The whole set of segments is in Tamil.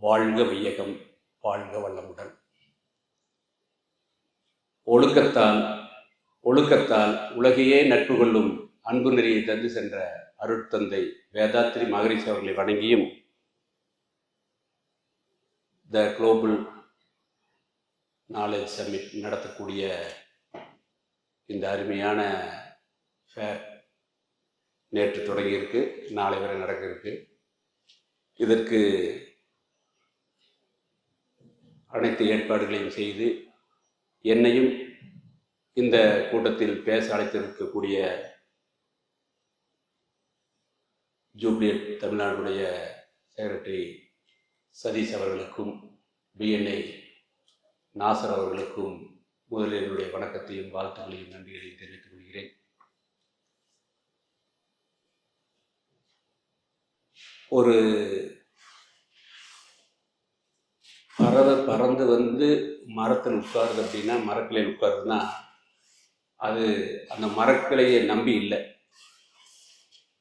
வாழ்க வையகம், வாழ்க வளமுடன். ஒழுக்கத்தால் உலகையே நட்பு கொள்ளும் அன்பு நெறியை தந்து சென்ற அருட்தந்தை வேதாத்ரி மகரிஷி அவர்களை வணங்கியும், த குளோபல் நாலேஜ் சம்மிட் நடத்தக்கூடிய இந்த அருமையான ஃபேர் நேற்று தொடங்கியிருக்கு, நாளை வரை நடக்க இருக்கு. இதற்கு அனைத்து ஏற்பாடுகளையும் செய்து என்னையும் இந்த கூட்டத்தில் பேச அழைத்திருக்கக்கூடிய ஜூப்ளியட் தமிழ்நாடுடைய செக்ரட்டரி சதீஷ் அவர்களுக்கும், பிஎன்ஐ நாசர் அவர்களுக்கும் முதலில் என்னுடைய வணக்கத்தையும் வாழ்த்துக்களையும் நன்றிகளையும் தெரிவித்துக் கொள்கிறேன். ஒரு பறவை பறந்து வந்து மரத்தில் உட்காருது அப்படின்னா, மரக்கிளையில் உட்காருதுன்னா, அது அந்த மரக்கிளையை நம்பி இல்லை,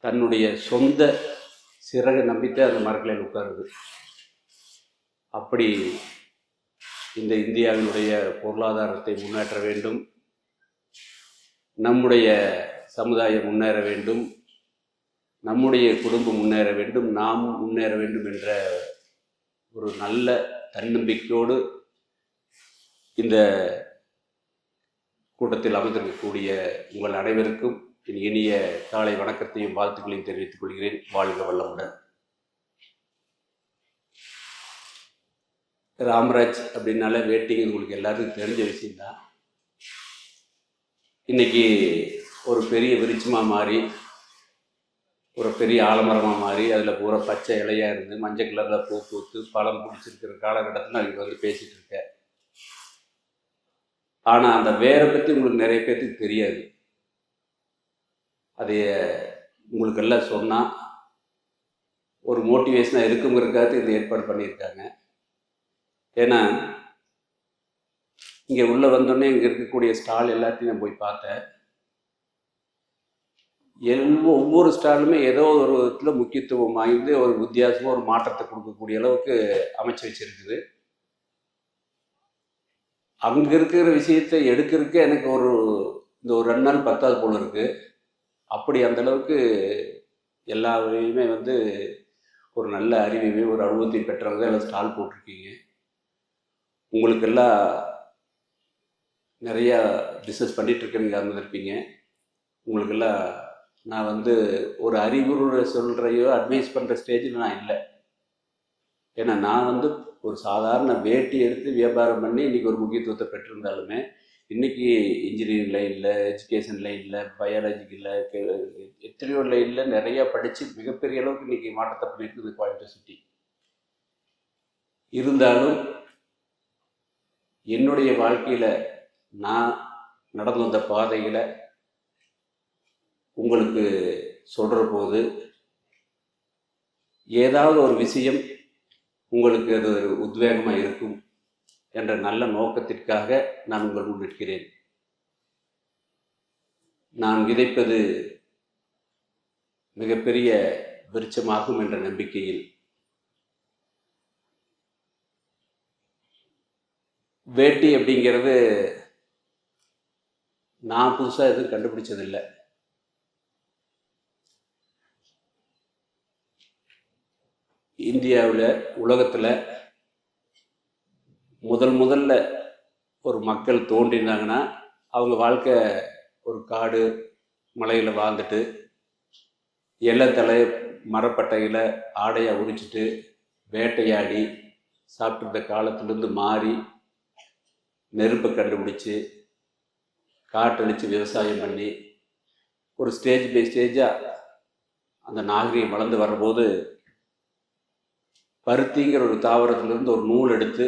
தன்னுடைய சொந்த சிறகை நம்பித்தான் அந்த மரக்கிளையில் உட்காருது. அப்படி இந்த இந்தியாவினுடைய பொருளாதாரத்தை முன்னேற்ற வேண்டும், நம்முடைய சமுதாயம் முன்னேற வேண்டும், நம்முடைய குடும்பம் முன்னேற வேண்டும், நாம் முன்னேற வேண்டும் என்ற ஒரு நல்ல தன்னம்பிக்கையோடு இந்த கூட்டத்தில் அமர்ந்திருக்கக்கூடிய உங்கள் அனைவருக்கும் இனிய காலை வணக்கத்தையும் வாழ்த்துக்களையும் தெரிவித்துக் கொள்கிறேன். வாழ்க வளமுடன். ராம்ராஜ் அப்படின்னால வேட்டிங்க உங்களுக்கு எல்லாருக்கும் தெரிஞ்ச விஷயம்தான். இன்னைக்கு ஒரு பெரிய விருட்சமாக மாறி, ஒரு பெரிய ஆலமரமாக மாறி, அதில் பூரா பச்சை இலையாக இருந்து மஞ்சள் கலரில் பூ பூத்து பழம் பிடிச்சிருக்கிற காலகட்டத்தில் நான் இங்கே வந்து பேசிகிட்டு இருக்கேன். ஆனால் அந்த வேரை பற்றி உங்களுக்கு நிறைய பேர்த்துக்கு தெரியாது. அதை உங்களுக்கு எல்லாம் சொன்னால் ஒரு மோட்டிவேஷனாக இருக்குங்கிறதுக்காக இந்த ஏற்பாடு பண்ணியிருக்காங்க. ஏன்னா இங்கே உள்ளே வந்தோடனே இங்கே இருக்கக்கூடிய ஸ்டால் எல்லாத்தையும் நான் போய் பார்த்தேன். ஒவ்வொரு ஸ்டாலுமே ஏதோ ஒரு விதத்தில் முக்கியத்துவம் வாய்ந்து ஒரு வித்தியாசமாக ஒரு மாற்றத்தை கொடுக்கக்கூடிய அளவுக்கு அமைச்சு வச்சிருக்குது. அங்கே இருக்கிற விஷயத்தை எடுக்கிறதுக்கு எனக்கு இந்த ஒரு 2 நாள் 10 போல இருக்கு. அப்படி அந்த அளவுக்கு எல்லா வகையுமே வந்து ஒரு நல்ல அறிவையுமே ஒரு அனுபவத்தை பெற்றவங்க எல்லாம் ஸ்டால் போட்டிருக்கீங்க. உங்களுக்கெல்லாம் நிறையா பிஸ்னஸ் பண்ணிட்டு இருக்கேன்னு இருந்திருப்பீங்க. உங்களுக்கெல்லாம் நான் வந்து ஒரு அறிவுரை சொல்கிறையோ அட்வைஸ் பண்ணுற ஸ்டேஜில் நான் இல்லை. ஏன்னா நான் வந்து ஒரு சாதாரண வேட்டி எடுத்து வியாபாரம் பண்ணி இன்றைக்கி ஒரு முக்கியத்துவத்தை பெற்றிருந்தாலுமே, இன்றைக்கி இன்ஜினியரிங் லைனில், எஜுகேஷன் லைனில், பயாலஜிக்கில், எத்தனையோ லைனில் நிறையா படித்து மிகப்பெரிய அளவுக்கு இன்றைக்கி மாற்றத்தை பண்ணியிருக்குது கோயம்புத்தூர் சிட்டி. இருந்தாலும் என்னுடைய வாழ்க்கையில் நான் நடந்து வந்த பாதையில் உங்களுக்கு சொல்கிற போது ஏதாவது ஒரு விஷயம் உங்களுக்கு அது ஒரு உத்வேகமாக இருக்கும் என்ற நல்ல நோக்கத்திற்காக நான் உங்கள் முன் நிற்கிறேன். நான் விதைப்பது மிகப்பெரிய விருட்சமாகும் என்ற நம்பிக்கையில். வேட்டி அப்படிங்கிறது நான் புதுசாக எதுவும் கண்டுபிடிச்சதில்லை. இந்தியாவில், உலகத்தில் முதல்ல ஒரு மக்கள் தோன்றினாங்கன்னா அவங்க வாழ்க்கை ஒரு காடு மலையில் வாழ்ந்துட்டு எல்லத்தலை மரப்பட்டையில் ஆடையாக உரிச்சிட்டு வேட்டையாடி சாப்பிட்ருந்த காலத்துலேருந்து மாறி நெருப்பை கண்டுபிடிச்சி காட்டழித்து விவசாயம் பண்ணி ஒரு ஸ்டேஜ் பை ஸ்டேஜாக அந்த நாகரிகம் வளர்ந்து வரும்போது பருத்திங்கிற ஒரு தாவரத்திலிருந்து ஒரு நூல் எடுத்து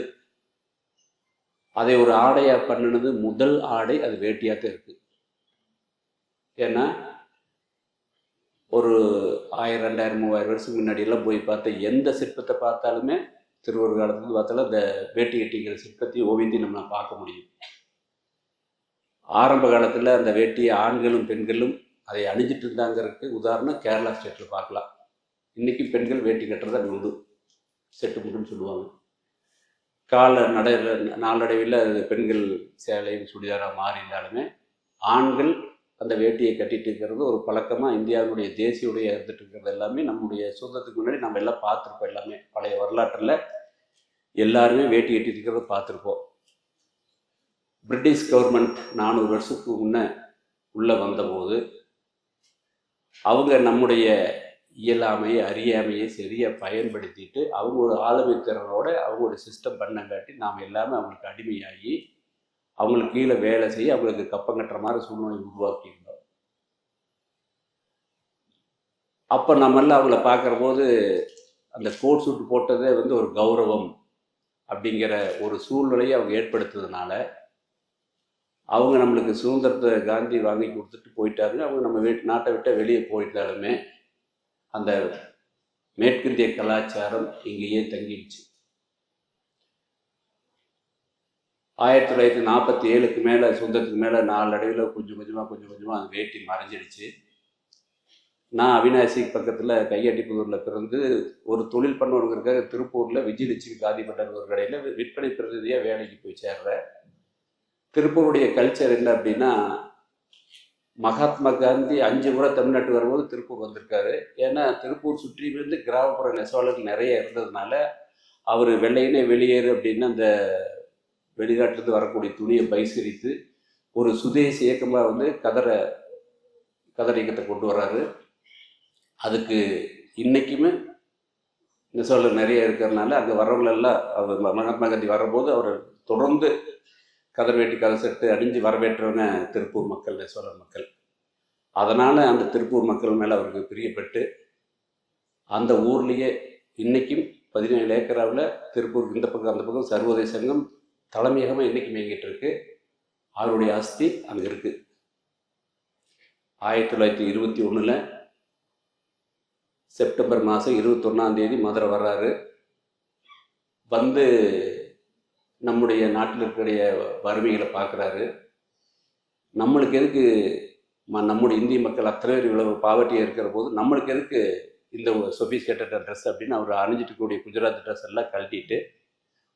அதை ஒரு ஆடையாக பண்ணினது முதல் ஆடை அது வேட்டியாகத்தான் இருக்குது. ஏன்னா ஒரு 1000, 2000, 3000 வருஷத்துக்கு முன்னாடியெல்லாம் போய் பார்த்த எந்த சிற்பத்தை பார்த்தாலுமே, திருவள்ளுவர் காலத்துலேருந்து பார்த்தாலும் இந்த வேட்டி கட்டிங்கிற சிற்பத்தையும் ஓவியத்தையும் நம்மளால் பார்க்க முடியும். ஆரம்ப காலத்தில் அந்த வேட்டியை ஆண்களும் பெண்களும் அதை அணிஞ்சிட்டு இருந்தாங்கிறதுக்கு உதாரணம் கேரளா ஸ்டேட்டில் பார்க்கலாம். இன்றைக்கி பெண்கள் வேட்டி கட்டுறதா உண்டு. செட்டு முண்டுன்னு சொல்லுவாங்க. நாளடைவில் பெண்கள் சேலை சுடிதாராக மாறி இருந்தாலுமே ஆண்கள் அந்த வேட்டியை கட்டிட்டு இருக்கிறது ஒரு பழக்கமாக இந்தியாவுடைய தேசியுடைய இருந்துட்டு இருக்கிறது எல்லாமே நம்முடைய சுதந்திரத்துக்கு முன்னாடி நம்ம எல்லாம் பார்த்துருப்போம். எல்லாமே பழைய வரலாற்றில் எல்லாருமே வேட்டி கட்டிட்டு இருக்கிறத பார்த்துருப்போம். பிரிட்டிஷ் கவர்மெண்ட் 400 வருஷத்துக்கு முன்னே உள்ளே வந்தபோது அவங்க நம்முடைய இயலாமையை அறியாமையை சரியாக பயன்படுத்திட்டு அவங்க ஒரு ஆளுமை திறனோட அவங்க ஒரு சிஸ்டம் பண்ணங்காட்டி நாம் எல்லாமே அவங்களுக்கு அடிமையாகி அவங்களுக்கு கீழே வேலை செய்ய அவங்களுக்கு கப்பம் கட்டுற மாதிரி சூழ்நிலை உருவாக்கியிருந்தோம். அப்போ நம்மெல்லாம் அவங்கள பார்க்குற போது அந்த கோட் சூட் போட்டதே வந்து ஒரு கௌரவம் அப்படிங்கிற ஒரு சூழ்நிலையை அவங்க ஏற்படுத்துறதுனால அவங்க நம்மளுக்கு சுதந்திரத்தை காந்தி வாங்கி கொடுத்துட்டு போயிட்டாங்க. அவங்க நம்ம நாட்டை விட்டு வெளியே போயிட்டாலுமே அந்த மேற்கிந்திய கலாச்சாரம் இங்கேயே தங்கிடுச்சு. 1947க்கு மேலே சுதந்திரத்துக்கு மேலே நாளடைவில் கொஞ்சம் கொஞ்சமாக அந்த வேட்டி மறைஞ்சிடுச்சு. நான் அவினாசி பக்கத்தில் கையாட்டிப்புதூரில் பிறந்து ஒரு தொழில் பண்ணுவதற்காக திருப்பூரில் விஜயலட்சுமி காந்திமண்டல் ஒரு கடையில் விற்பனை பிரதிநிதியாக வேலைக்கு போய் சேர்றேன். திருப்பூருடைய கல்ச்சர் என்ன அப்படின்னா, மகாத்மா காந்தி 5 முறை தமிழ்நாட்டுக்கு வரும்போது திருப்பூர் வந்திருக்காரு. ஏன்னா திருப்பூர் சுற்றி வந்து கிராமப்புற நெசவாளர்கள் நிறைய இருந்ததுனால அவர் வெள்ளையினே வெளியேறு அப்படின்னு அந்த வெளிநாட்டிலிருந்து வரக்கூடிய துணியை பைசரித்து ஒரு சுதேசி இயக்கமாக வந்து கதர் இயக்கத்தை கொண்டு வர்றாரு. அதுக்கு இன்றைக்குமே நெசவாளர் நிறைய இருக்கிறதுனால அங்கே வர்றவங்களெல்லாம் அவர் மகாத்மா காந்தி வரும்போது அவர் தொடர்ந்து கதர் வேட்டி கதர் செட்டு அணிஞ்சு வரவேற்றவங்க திருப்பூர் மக்கள், நெசவாளர் மக்கள். அதனால் அந்த திருப்பூர் மக்கள் மேலே அவருக்கு பிரியப்பட்டு அந்த ஊர்லேயே இன்றைக்கும் 17 ஏக்கராவில் திருப்பூர் இந்த பக்கம் அந்த பக்கம் சர்வோதய சங்கம் தலைமையகமாக இன்றைக்கும் இயங்கிட்டு இருக்கு. அவருடைய அஸ்தி அங்கே இருக்குது. 1921 செப்டம்பர் மாதம் 21 மதுரை வர்றாரு. வந்து நம்முடைய நாட்டில் இருக்கக்கூடிய வறுமைகளை பார்க்குறாரு. நம்மளுக்கு எதுக்கு நம்முடைய இந்திய மக்கள் அத்தனை பேர் இவ்வளவு பாவர்ட்டியாக இருக்கிற போது நம்மளுக்கு எதுக்கு இந்த சொபிஸ்கேட்டட் ட்ரெஸ் அப்படின்னு அவர் அணிஞ்சிட்டு கூடிய குஜராத் ட்ரெஸ் எல்லாம் கழட்டிட்டு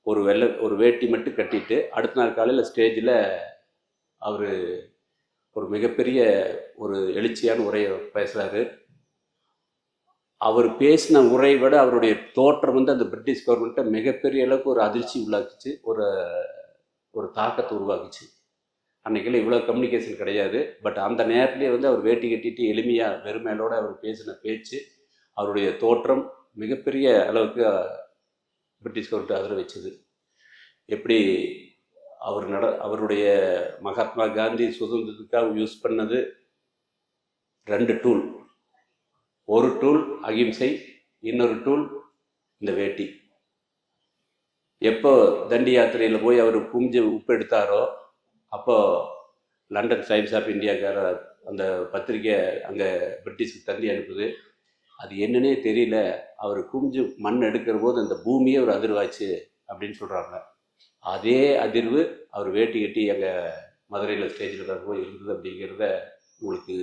ஒரு வேட்டி மட்டும் கட்டிட்டு அடுத்த நாள் காலையில் ஸ்டேஜில் அவர் ஒரு மிகப்பெரிய ஒரு எழுச்சியான உரையை பேசுகிறாரு. அவர் பேசின உரை விட அவருடைய தோற்றம் வந்து அந்த பிரிட்டிஷ் கவர்மெண்ட்டை மிகப்பெரிய அளவுக்கு ஒரு அதிர்ச்சி உள்ளாக்குச்சு, ஒரு தாக்கத்தை உருவாக்குச்சு. அன்றைக்கெல்லாம் இவ்வளோ கம்யூனிகேஷன் கிடையாது. பட் அந்த நேரத்துலேயே வந்து அவர் வேட்டி கட்டிட்டு எளிமையாக வெறுமையோடு அவர் பேசின பேச்சு, அவருடைய தோற்றம் மிகப்பெரிய அளவுக்கு பிரிட்டிஷ் கவர்மெண்ட் அதிர வச்சுது. எப்படி அவருடைய மகாத்மா காந்தி சுதந்திரத்துக்காக யூஸ் பண்ணது 2 டூல். ஒரு டூல் அகிம்சை, இன்னொரு டூல் இந்த வேட்டி. எப்போ தண்டி யாத்திரையில் போய் அவர் குஞ்சு உப்பு எடுத்தாரோ அப்போ லண்டன் டைம்ஸ் ஆஃப் இந்தியாக்கார அந்த பத்திரிக்கை அங்கே பிரிட்டிஷ்க்கு தந்தி அனுப்புது. அது என்னன்னே தெரியல, அவர் குஞ்சு மண் எடுக்கிற போது அந்த பூமியே ஒரு அதிர்வாச்சு அப்படின்னு சொல்கிறாங்க. அதே அதிர்வு அவர் வேட்டி கட்டி அங்கே மதுரையில் ஸ்டேஜில் போய் இருந்தது அப்படிங்கிறத உங்களுக்கு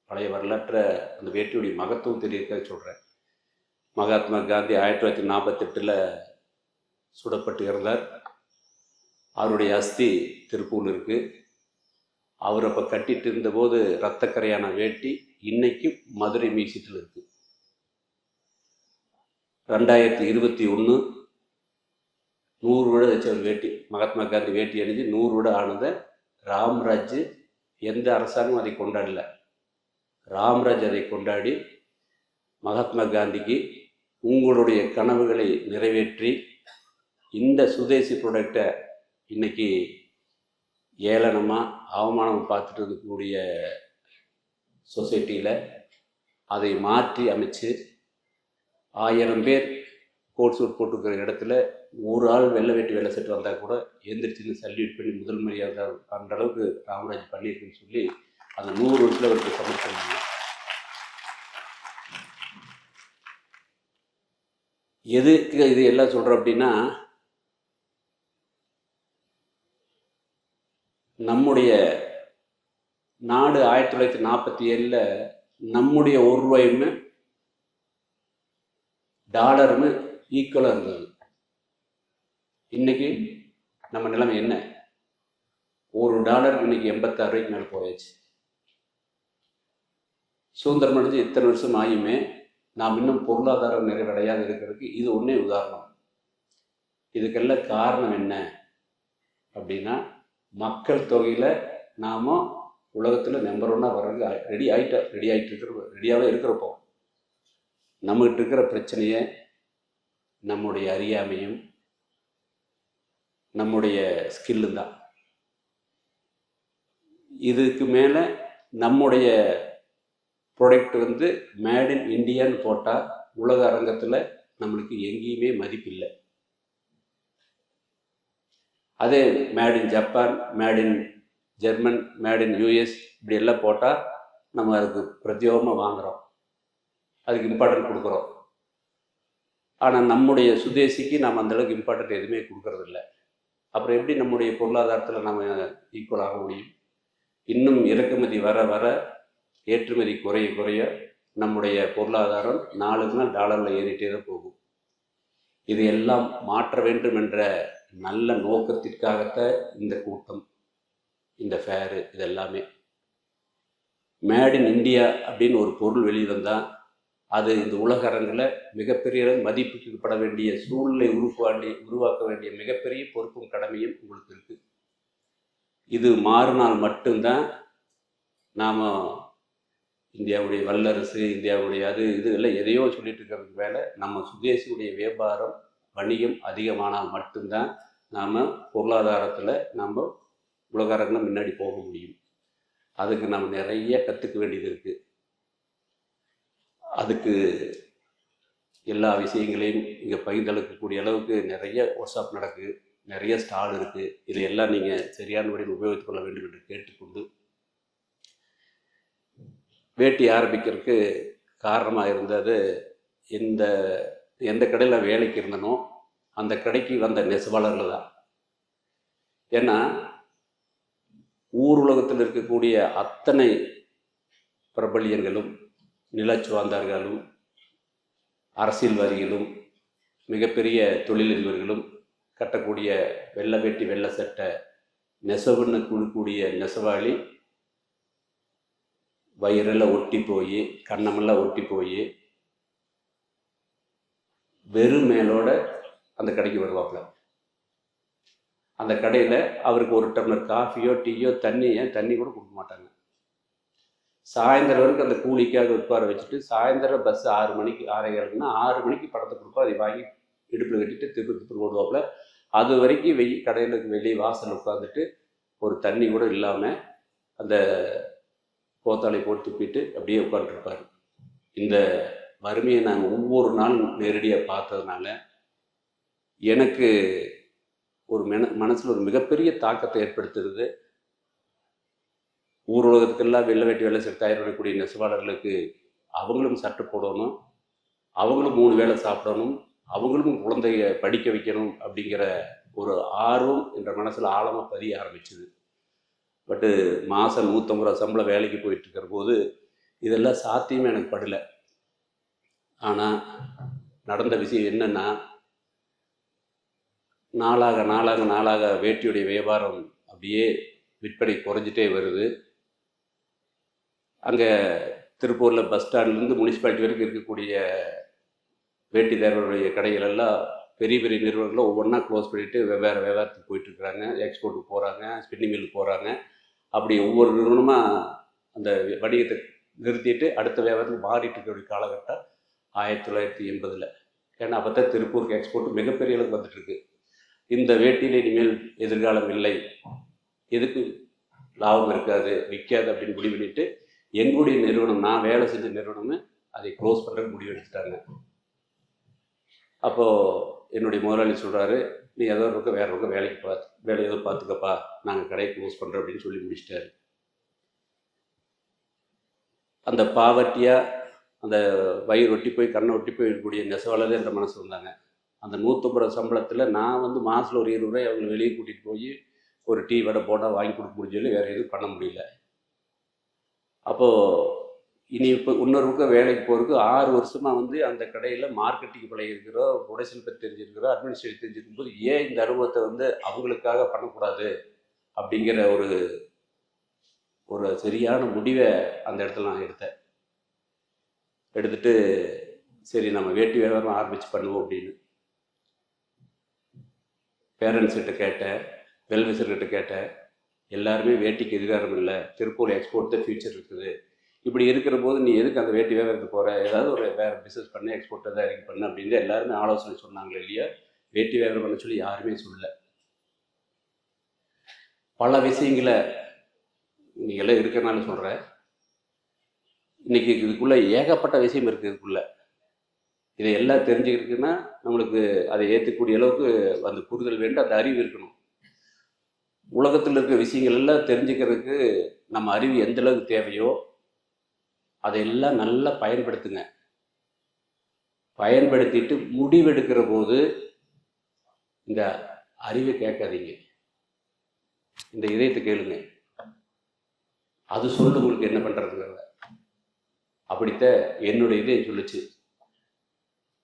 பழைய வரலாற்றை அந்த வேட்டியுடைய மகத்துவம் தெரியறதுக்காக சொல்கிறேன். மகாத்மா காந்தி 1948 சுடப்பட்டு இறந்தார். அவருடைய அஸ்தி திருப்பூரில் இருக்குது. அவர் அப்போ கட்டிட்டு இருந்தபோது இரத்தக்கரையான வேட்டி இன்றைக்கும் மதுரை மியூசியத்தில் இருக்குது. 2021 100 விட வச்ச ஒரு வேட்டி, மகாத்மா காந்தி வேட்டி அணிஞ்சு 100 விட ஆனதை ராம்ராஜ் எந்த அரசாங்கமும் அதை கொண்டாடல. ராம்ராஜ் அதை கொண்டாடி மகாத்மா காந்திக்கு உங்களுடைய கனவுகளை நிறைவேற்றி இந்த சுதேசி ப்ராடக்டை இன்றைக்கி ஏளனமாக அவமானம் பார்த்துட்டு இருக்கக்கூடிய சொசைட்டியில் அதை மாற்றி அமைச்சு 1000 பேர் கோட் சூட் போட்டுக்கிற இடத்துல ஒரு ஆள் வெள்ளை வேட்டி வெள்ளை செட்டு வந்தால் கூட எந்திரிச்சுன்னு சல்யூட் பண்ணி முதல் மரியாதை அந்த அளவுக்கு ராமராஜ் பண்ணியிருக்குன்னு சொல்லி அந்த 100 வருஷத்தில் அவருக்கு சமர்ப்பிச்சாங்க. எதுக்கு இது எல்லாம் சொல்கிறோம் அப்படின்னா, நம்முடைய நாடு 1947 நம்முடைய 1 ரூபாயுமே டாலருமே ஈக்குவலாக இருந்தது. இன்னைக்கு நம்ம நிலைமை என்ன? $1 இன்னைக்கு 86 ரூபாய்க்கு மேலே போயாச்சு. சுதந்திரம் அடைஞ்சு இத்தனை வருஷம் ஆகியுமே நாம் இன்னும் பொருளாதாரம் நிறைவடையாது இருக்கிறதுக்கு இது ஒன்றே உதாரணம். இதுக்கெல்லாம் காரணம் என்ன அப்படின்னா, மக்கள் தொகையில் நாம் உலகத்தில் நம்பர் 1 வர்றதுக்கு ரெடியாகவே இருக்கிறப்போ நம்மகிட்ட இருக்கிற பிரச்சனையை நம்முடைய அறியாமையும் நம்முடைய ஸ்கில்லும் தான். இதுக்கு மேலே நம்முடைய ப்ராடக்ட் வந்து மேட் இன் இந்தியான்னு போட்டால் உலக அரங்கத்தில் நம்மளுக்கு எங்கேயுமே மதிப்பில்லை. அதே made in Japan, made in German, made in US இப்படி எல்லாம் போட்டால் நம்ம அதுக்கு பிரத்யேகமாக வாங்குகிறோம், அதுக்கு இம்பார்ட்டன்ட் கொடுக்குறோம். ஆனால் நம்முடைய சுதேசிக்கு நாம் அந்தளவுக்கு இம்பார்ட்டன்ட் எதுவுமே கொடுக்கறதில்ல. அப்புறம் எப்படி நம்முடைய பொருளாதாரத்தில் நம்ம ஈக்குவல் ஆக முடியும்? இன்னும் இறக்குமதி வர வர ஏற்றுமதி குறைய குறைய நம்முடைய பொருளாதாரம் நாளுக்கு நாள் டாலரில் ஏறிட்டே தான் போகும். இதையெல்லாம் மாற்ற வேண்டும் என்ற நல்ல நோக்கத்திற்காகத்தான் இந்த கூட்டம், இந்த ஃபேரு, இதெல்லாமே. மேட் இன் இந்தியா அப்படின்னு ஒரு பொருள் வெளியே வந்தால் அது இந்த உலக அரங்கில் மிகப்பெரிய மதிப்புப்பட வேண்டிய சூழ்நிலை உருவாக்க வேண்டிய மிகப்பெரிய பொறுப்பும் கடமையும் உங்களுக்கு இருக்குது. இது மாறினால் மட்டும்தான் நாம் இந்தியாவுடைய வல்லரசு, இந்தியாவுடைய அது இது எல்லாம் எதையோ சொல்லிட்டு இருக்கிறதுக்கு மேலே நம்ம சுதேசியுடைய வியாபாரம் வணிகம் அதிகமானால் மட்டும்தான் நாம் பொருளாதாரத்தில் நம்ம உலக அரங்கில் முன்னாடி போக முடியும். அதுக்கு நம்ம நிறைய கற்றுக்க வேண்டியது இருக்குது. அதுக்கு எல்லா விஷயங்களையும் இங்கே பகிர்ந்தளிக்கக்கூடிய அளவுக்கு நிறைய ஒர்க்ஷாப் நடக்குது, நிறைய ஸ்டால் இருக்குது. இதையெல்லாம் நீங்கள் சரியான முறையில் உபயோகித்துக் கொள்ள வேண்டும் என்று கேட்டுக்கொண்டு, வேட்டி ஆரம்பிக்கிறதுக்கு காரணமாக இருந்தது, எந்த கடையில் வேலைக்கு இருந்தனோ அந்த கடைக்கு வந்த நெசவாளர்கள் தான். ஏன்னா ஊர் உலகத்தில் இருக்கக்கூடிய அத்தனை பிரபல்யங்களும் நிலச்சுவாந்தார்களும் அரசியல்வாதிகளும் மிகப்பெரிய தொழிலதிபர்களும் கட்டக்கூடிய வெள்ளை வேட்டி வெள்ளை சட்டை நெசவுன்னு கூடக்கூடிய நெசவாளி வயிறெல்லாம் ஒட்டி போய் கண்ணமெல்லாம் ஒட்டி போய் வெறும் மேலோட அந்த கடைக்கு வருவாப்புல. அந்த கடையில் அவருக்கு ஒரு டம்ளர் காஃபியோ டீயோ தண்ணி கூட கொடுக்க மாட்டாங்க. சாயந்தரம் வரைக்கும் அந்த கூலிக்காக உட்கார வச்சுட்டு சாயந்தரம் பஸ் 6 மணிக்கு 6:30 மணிக்கு படத்தை கொடுப்போம். அதை வாங்கி இடுப்பில் கட்டிட்டு திருப்பி ஓடுவாப்புல. அது வரைக்கும் கடையிலுக்கு வெளியே வாசல் உட்காந்துட்டு ஒரு தண்ணி கூட இல்லாமல் அந்த கோத்தாலை போட்டு துப்பிட்டு அப்படியே உட்காந்துருப்பார். இந்த வறுமையை நாங்கள் ஒவ்வொரு நாளும் நேரடியாக பார்த்ததுனால எனக்கு ஒரு மனசில் ஒரு மிகப்பெரிய தாக்கத்தை ஏற்படுத்துறது. ஊர் உலகத்துக்கெல்லாம் வெள்ளை வேட்டி வேலை தயாரிக்கக்கூடிய நெசவாளர்களுக்கு அவங்களும் சட்டை போடணும், அவங்களும் 3 வேளை சாப்பிடணும், அவங்களும் குழந்தைய படிக்க வைக்கணும் அப்படிங்கிற ஒரு ஆர்வம் என்ற மனசில் ஆழமாக பதிய ஆரம்பிச்சுது. பட்டு மாதம் 150 ரூபா சம்பளம் வேலைக்கு போயிட்டு இருக்கிற போது இதெல்லாம் சாத்தியமே எனக்கு படலை. ஆனால் நடந்த விஷயம் என்னென்னா, நாளாக வேட்டியுடைய வியாபாரம் அப்படியே விற்பனை குறைஞ்சிட்டே வருது. அங்கே திருப்பூரில் பஸ் ஸ்டாண்ட்லேருந்து முனிசிபாலிட்டி வரைக்கும் இருக்கக்கூடிய வேட்டி தேர்வருடைய கடைகளெல்லாம் பெரிய பெரிய நிறுவனங்களும் ஒவ்வொன்றா க்ளோஸ் பண்ணிவிட்டு வெவ்வேறு வியாபாரத்துக்கு போயிட்டுருக்குறாங்க, எக்ஸ்போர்ட்டுக்கு போகிறாங்க, ஸ்பின்னிங் மில்லுக்கு போகிறாங்க. அப்படி ஒவ்வொரு நிறுவனமாக அந்த வணிகத்தை நிறுத்திட்டு அடுத்த வியாபாரத்துக்கு மாறிட்டு இருக்கக்கூடிய காலகட்டம் 1980. ஏன்னா அப்போ தான் திருப்பூருக்கு எக்ஸ்போர்ட் மிகப்பெரிய அளவுக்கு வந்துட்டுருக்கு. இந்த வேட்டியில் இனிமேல் எதிர்காலம் இல்லை, எதுக்கு லாபம் இருக்காது, விற்காது அப்படின்னு முடிவு பண்ணிட்டு எங்களுடைய நிறுவனம், நான் வேலை செஞ்ச நிறுவனமே அதை க்ளோஸ் பண்ணுறதுக்கு முடிவு எடுத்துட்டாங்க. அப்போது என்னுடைய முதலாளி சொல்கிறாரு, நீ ஏதோ இருக்க வேறு பக்கம் வேலை ஏதோ பார்த்துக்கப்பா, நாங்கள் கடையை க்ளோஸ் பண்ணுறோம் அப்படின்னு சொல்லி முடிச்சிட்டாரு. அந்த பாவர்ட்டியாக அந்த வயிறு ஒட்டி போய் கண்ணை ஒட்டி போய் இருக்கக்கூடிய நெசவாளர் என்ற மனசு வந்தாங்க. அந்த 150 ரூபா சம்பளத்தில் நான் வந்து மாதத்தில் ஒரு 20 ரூபாய் அவங்க வெளியே கூட்டிகிட்டு போய் ஒரு டீ வடை போட்டால் வாங்கி கொடுக்க முடிஞ்சு சொல்லி வேறு எதுவும் பண்ண முடியல. அப்போது இனி இப்போ இன்னொரு பக்கம் வேலைக்கு போகிறதுக்கு 6 வருஷமாக வந்து அந்த கடையில் மார்க்கெட்டிங் பழகிருக்கிறோம், ப்ரொடக்ஷன் பற்றி தெரிஞ்சிருக்கிறோம், அட்மினிஸ்ட்ரேட்டிவ் தெரிஞ்சிருக்கும் போது ஏன் இந்த அனுபவத்தை வந்து அவங்களுக்காக பண்ணக்கூடாது அப்படிங்கிற ஒரு ஒரு சரியான முடிவை அந்த இடத்துல நான் எடுத்துட்டு சரி நம்ம வேட்டி வியாபாரம் ஆரம்பித்து பண்ணுவோம் அப்படின்னு பேரண்ட்ஸ்கிட்ட கேட்டேன், வெல்விசர்கிட்ட கேட்டேன். எல்லாருமே வேட்டிக்கு எதிர்காரம் இல்லை, திருப்பூர் எக்ஸ்போர்ட் தான் ஃபியூச்சர் இருக்குது, இப்படி இருக்கிற போது நீ எதுக்கு அந்த வேட்டி வியாபாரத்துக்கு போகிற, ஏதாவது ஒரு வேறு பிஸ்னஸ் பண்ணு, எக்ஸ்போர்ட்டை தான் இறங்கி பண்ணு அப்படின்னு எல்லாருமே ஆலோசனை சொன்னாங்களே இல்லையா. வேட்டி வியாபாரம் பண்ண சொல்லி யாருமே சொல்லலை. பல விஷயங்களை நீங்கள்லாம் இருக்கிறனால சொல்கிறேன். இன்றைக்கி இதுக்குள்ளே ஏகப்பட்ட விஷயம் இருக்குது. இதுக்குள்ளே இதை எல்லாம் தெரிஞ்சுக்கிறதுக்குன்னா நம்மளுக்கு அதை ஏற்றக்கூடிய அளவுக்கு அந்த புரிதல் வேண்டும், அந்த அறிவு இருக்கணும். உலகத்தில் இருக்கிற விஷயங்கள் எல்லாம் தெரிஞ்சுக்கிறதுக்கு நம்ம அறிவு எந்த அளவுக்கு தேவையோ அதையெல்லாம் நல்லா பயன்படுத்துங்க. பயன்படுத்திட்டு முடிவெடுக்கிற போது இந்த அறிவை கேட்காதீங்க, இந்த இதயத்தை கேளுங்க, அது சொல்லு உங்களுக்கு என்ன பண்ணுறதுங்கிறத. அப்படித்த என்னுடைய இதயம் சொல்லுச்சு,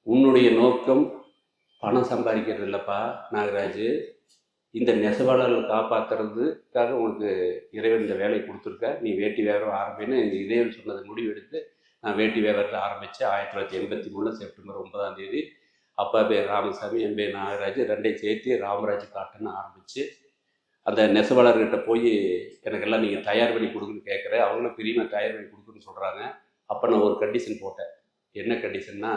உன்னுடைய நோக்கம் பணம் சம்பாதிக்கிறது இல்லைப்பா நாகராஜ், இந்த நெசவாளர்களை காப்பாற்றுறதுக்காக உனக்கு இறைவன் இந்த வேலையை கொடுத்துருக்க, நீ வேட்டி வியாபாரம் ஆரம்பின்னு இந்த இதயம் சொன்னதை முடிவெடுத்து நான் வேட்டி வியாபாரத்தை ஆரம்பித்தேன் 1983 செப்டம்பர் 9ஆம் தேதி. அப்பா பேர் ராமசாமி, என் பேர் நாகராஜ், ரெண்டையும் சேர்த்து ராமராஜ் காட்டுன்னு ஆரம்பித்து அந்த நெசவாளர்கிட்ட போய் எனக்கெல்லாம் நீங்கள் தயார் பண்ணி கொடுக்குன்னு கேட்குறேன். அவங்களும் பிரியமாக தயார் பண்ணி கொடுக்குன்னு சொல்கிறாங்க. அப்போ நான் ஒரு கண்டிஷன் போட்டேன். என்ன கண்டிஷன்னா,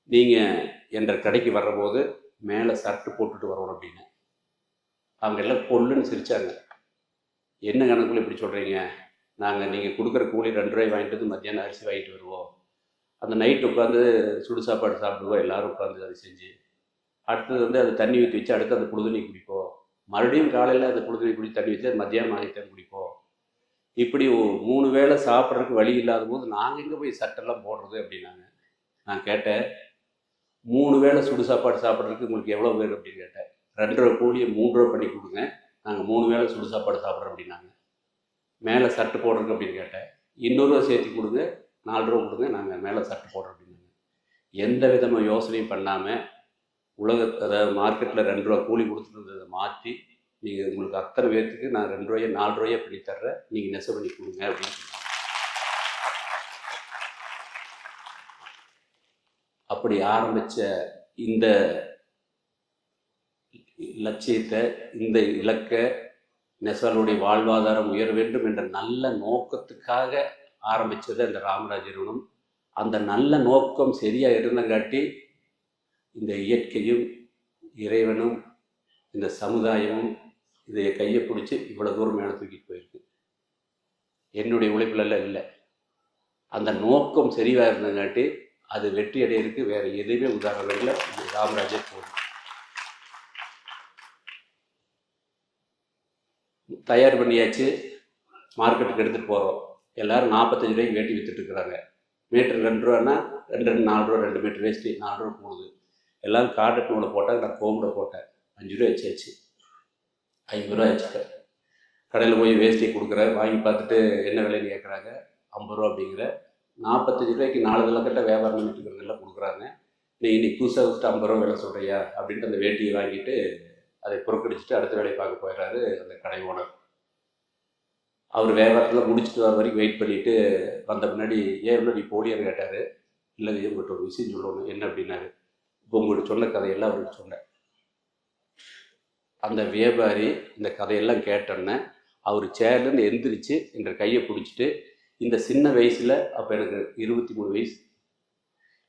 நீங்கள் என்ற கடைக்கு வர்றபோது மேலே சர்ட்டு போட்டுட்டு வரணும் அப்படின்னு. அவங்க எல்லாம் பொல்லுன்னு சிரித்தாங்க. என்ன கணக்குள்ள இப்படி சொல்கிறீங்க, நாங்கள் நீங்கள் கொடுக்குற கூலி 2 ரூபாய் வாங்கிட்டு வந்து மத்தியானம் அரிசி வாங்கிட்டு வருவோம், அந்த நைட்டு உட்காந்து சுடு சாப்பாடு சாப்பிடுவோம் எல்லோரும் உட்காந்து அதை செஞ்சு, அடுத்தது வந்து அதை தண்ணி ஊற்றி வச்சு அடுத்து அந்த புழுதுணி குடிப்போம், மறுபடியும் காலையில் அந்த புழுதுணி குடி தண்ணி வச்சு மத்தியானம் வாங்கிட்டு குடிப்போம். இப்படி 3 வேளை சாப்பிட்றதுக்கு வழி இல்லாத போது நாங்கள் எங்கே போய் சட்டெல்லாம் போடுறது அப்படின்னாங்க. நான் கேட்டேன், 3 வேளை சுடு சாப்பாடு சாப்பிட்றதுக்கு உங்களுக்கு எவ்வளோ பேர் அப்படின்னு கேட்டேன். 2 ரூபா கூலியை 3 ரூபா பண்ணி கொடுங்க, நாங்கள் 3 வேளை சுடு சாப்பாடு சாப்பிட்றோம் அப்படின்னாங்க. மேலே சட்டு போடுறதுக்கு அப்படின்னு கேட்டேன். 200 ரூபா சேர்த்து கொடுங்க, 4 ரூபா கொடுங்க, நாங்கள் மேலே சட்டு போடுறோம் அப்படின்னாங்க. எந்த விதமாக யோசனையும் பண்ணாமல் அதாவது மார்க்கெட்டில் 2 ரூபா கூலி கொடுத்துருந்ததை மாற்றி, நீங்கள் உங்களுக்கு அத்தனை பேர்த்துக்கு நான் 2 ரூபாயை 4 ரூபாயை பண்ணி தர்றேன், நீங்கள் நெசவு பண்ணி கொடுங்க அப்படின்னு சொன்னாங்க. அப்படி ஆரம்பித்த இந்த லட்சியத்தை, இந்த இலக்கை, நெசவாளருடைய வாழ்வாதாரம் உயர வேண்டும் என்ற நல்ல நோக்கத்துக்காக ஆரம்பித்தது அந்த ராமராஜ் நிறுவனம். அந்த நல்ல நோக்கம் சரியாக இருந்தங்காட்டி இந்த இயற்கையும் இறைவனும் இந்த சமுதாயமும் இதை கையை பிடிச்சி இவ்வளோ தூரம் மேலே தூக்கிட்டு போயிருக்கு. என்னுடைய உழைப்புலெல்லாம் இல்லை. அந்த நோக்கம் சரியாக இருந்தங்காட்டி அது வெற்றி அடையிறதுக்கு வேறு எதுவுமே உதாரணம் இல்லை. ராமராஜே போதும். தயார் பண்ணியாச்சு, மார்க்கெட்டுக்கு எடுத்துகிட்டு போகிறோம். எல்லோரும் 45 ரூபாய்க்கு வேட்டி விற்றுட்டுருக்குறாங்க. மீட்டர் 2 ரூபான்னா 2 4 ரூபா, 2 மீட்டர் வேஸ்ட்டு 4 ரூபா போகுது. எல்லோரும் கார்டட் நூலை போட்டால் நான் கோம்புட போட்டேன். 5 ரூபா வச்சாச்சு, 50 ரூபா வச்சுட்டேன். கடையில் போய் வேஷ்டி கொடுக்குறேன், வாங்கி பார்த்துட்டு என்ன விலைன்னு கேட்குறாங்க. 50 ரூபா அப்படிங்கிற. 45 ரூபாய்க்கு 4 தலைக்கட்ட வியாபாரம் பண்ணிட்டுருக்கிறதெல்லாம் கொடுக்குறாங்க. நீ இன்னைக்கு புதுசாக வச்சுட்டு 50 ரூபா விலை சொல்கிறியா அப்படின்ட்டு அந்த வேட்டியை வாங்கிட்டு அதை புறக்கணிச்சுட்டு அடுத்த வேலையை பார்க்க போயிடுறாரு அந்த கடை ஓனர். அவர் வியாபாரத்தில் முடிச்சுட்டு வர வரைக்கும் வெயிட் பண்ணிவிட்டு வந்த பின்னாடி, ஏன் இவ்வளோ நீ போலியான்னு கேட்டார். இல்லை உங்கள்கிட்ட ஒரு விஷயம் சொல்லணும். என்ன அப்படின்னாரு. இப்போ உங்கள்கிட்ட சொன்ன கதையெல்லாம் அவருக்கு சொன்னேன். அந்த வியாபாரி இந்த கதையெல்லாம் கேட்டோன்னே அவர் சேர்லேருந்து எந்திரிச்சு என்ற கையை பிடிச்சிட்டு, இந்த சின்ன வயசில், அப்போ எனக்கு 23 வயசு,